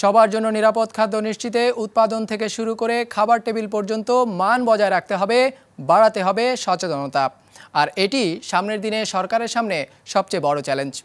সবার জন্য নিরাপদ খাদ্য নিশ্চিতে উৎপাদন থেকে শুরু করে খাবার টেবিল পর্যন্ত মান বজায় রাখতে হবে, বাড়াতে হবে সচেতনতা। আর এটি সামনের দিনে সরকারের সামনে সবচেয়ে বড় চ্যালেঞ্জ।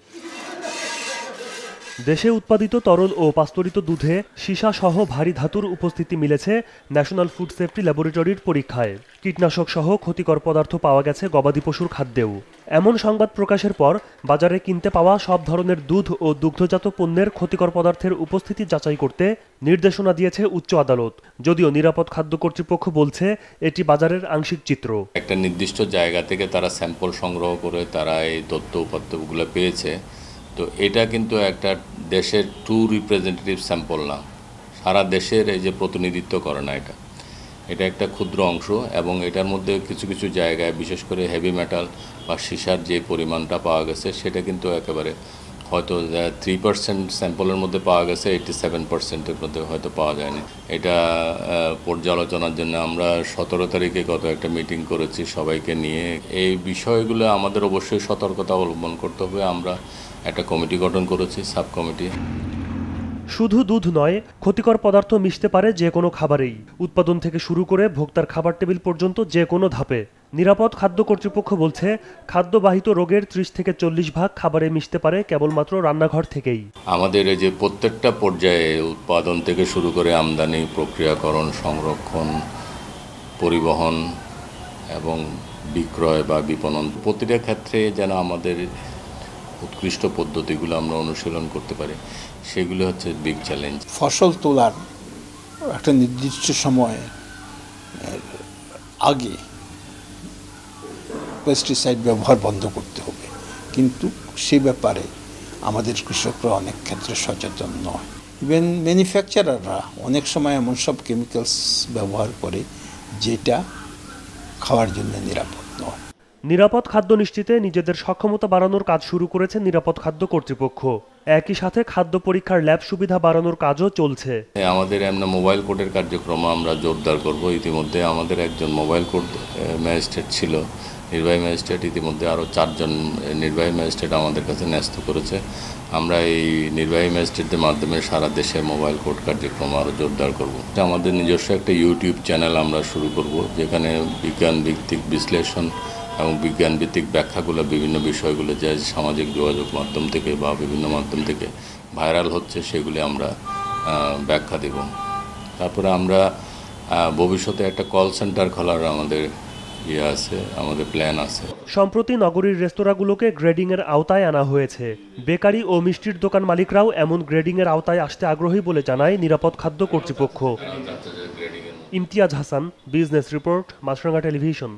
দেশে উৎপাদিত তরল ও পাস্তুরিত দুধে সীসা সহ ভারী ধাতুর উপস্থিতি মিলেছে ন্যাশনাল ফুড সেফটি ল্যাবরেটরির পরীক্ষায়। কীটনাশক সহ ক্ষতিকর পদার্থ পাওয়া গেছে গবাদি পশুর খাদ্যেও। এমন সংবাদ প্রকাশের পর বাজারে কিনতে পাওয়া সব ধরনের দুধ ও দুগ্ধজাত পণ্যের ক্ষতিকর পদার্থের উপস্থিতি যাচাই করতে নির্দেশনা দিয়েছে উচ্চ আদালত। যদিও নিরাপদ খাদ্য কর্তৃপক্ষ বলছে এটি বাজারের আংশিক চিত্র। একটা নির্দিষ্ট জায়গা থেকে তারা স্যাম্পল সংগ্রহ করে তারা এই তথ্য উপাত্তগুলো পেয়েছে। তো এটা কিন্তু একটা দেশের ট্রু রিপ্রেজেন্টেটিভ স্যাম্পল না, সারা দেশের এই যে প্রতিনিধিত্ব করে না, এটা একটা ক্ষুদ্র অংশ। এবং এটার মধ্যে কিছু কিছু জায়গায় বিশেষ করে হেভি মেটাল বা সীসার যে পরিমাণটা পাওয়া গেছে সেটা কিন্তু একেবারে হয়তো 3% স্যাম্পলের মধ্যে পাওয়া গেছে, 87%-এর মধ্যে হয়তো পাওয়া যায়নি। এটা পর্যালোচনার জন্য আমরা 17 তারিখে গত একটা মিটিং করেছি সবাইকে নিয়ে। এই বিষয়গুলো আমাদের অবশ্যই সতর্কতা অবলম্বন করতে হবে। আমরা একটা কমিটি গঠন করেছি, সাব কমিটি। শুধু দুধ নয়, ক্ষতিকর পদার্থ মিশতে পারে যে কোনো খাবারেই, উৎপাদন থেকে শুরু করে ভোক্তার খাবার টেবিল পর্যন্ত যে কোনো ধাপে। নিরাপদ খাদ্য কর্তৃপক্ষ বলছে খাদ্যবাহিত রোগের 30 থেকে 40 ভাগ খাবারে মিশতে পারে কেবলমাত্র রান্নাঘর থেকেই। আমাদের এই যে প্রত্যেকটা পর্যায়ে উৎপাদন থেকে শুরু করে আমদানি, প্রক্রিয়াকরণ, সংরক্ষণ, পরিবহন এবং বিক্রয় বা বিপণন, প্রতিটা ক্ষেত্রে যেন আমাদের উৎকৃষ্ট পদ্ধতিগুলো আমরা অনুশীলন করতে পারি, সেগুলো হচ্ছে বিগ চ্যালেঞ্জ। ফসল তোলার একটা নির্দিষ্ট সময়ে আগে পেস্টিসাইড ব্যবহার বন্ধ করতে হবে, কিন্তু সে ব্যাপারে আমাদের কৃষকরা অনেক ক্ষেত্রে সচেতন নয়। ইভেন ম্যানুফ্যাকচারাররা অনেক সময় এমন সব কেমিক্যালস ব্যবহার করে যেটা খাওয়ার জন্য নিরাপদ নয়। নিরাপদ খাদ্য নিশ্চিতে নিজেদের সক্ষমতা বাড়ানোর কাজ শুরু করেছে নিরাপদ খাদ্য কর্তৃপক্ষ। একই সাথে খাদ্য পরীক্ষার ল্যাব সুবিধা বাড়ানোর কাজও চলছে। আমাদের এমনি মোবাইল কোর্টের কার্যক্রম আমরা জোরদার করব। ইতিমধ্যে আমাদের একজন মোবাইল কোর্ট ম্যাজিস্ট্রেট ছিল, নির্বাহী ম্যাজিস্ট্রেট। ইতিমধ্যে আরও 4 জন নির্বাহী ম্যাজিস্ট্রেট আমাদের কাছে ন্যস্ত করেছে। আমরা এই নির্বাহী ম্যাজিস্ট্রেটদের মাধ্যমে সারা দেশে মোবাইল কোর্ট কার্যক্রম আরও জোরদার করব। আমাদের নিজস্ব একটা ইউটিউব চ্যানেল আমরা শুরু করব, যেখানে বিজ্ঞান ভিত্তিক বিশ্লেষণ এবং বিজ্ঞান ভিত্তিক ব্যাখ্যাগুলো, বিভিন্ন বিষয়গুলো যে সামাজিক যোগাযোগ মাধ্যম থেকে বা বিভিন্ন মাধ্যম থেকে ভাইরাল হচ্ছে সেগুলি আমরা ব্যাখ্যা দেব। তারপরে আমরা ভবিষ্যতে একটা কল সেন্টার খোলার আমাদের আমাদের প্ল্যান আছে। সম্প্রতি নগরীর রেস্তোরাঁগুলোকে গ্রেডিংয়ের আওতায় আনা হয়েছে। বেকারি ও মিষ্টির দোকান মালিকরাও এমন গ্রেডিংয়ের আওতায় আসতে আগ্রহী বলে জানায় নিরাপদ খাদ্য কর্তৃপক্ষ। ইমতিয়াজ হাসান, বিজনেস রিপোর্ট, মাছরাঙা টেলিভিশন।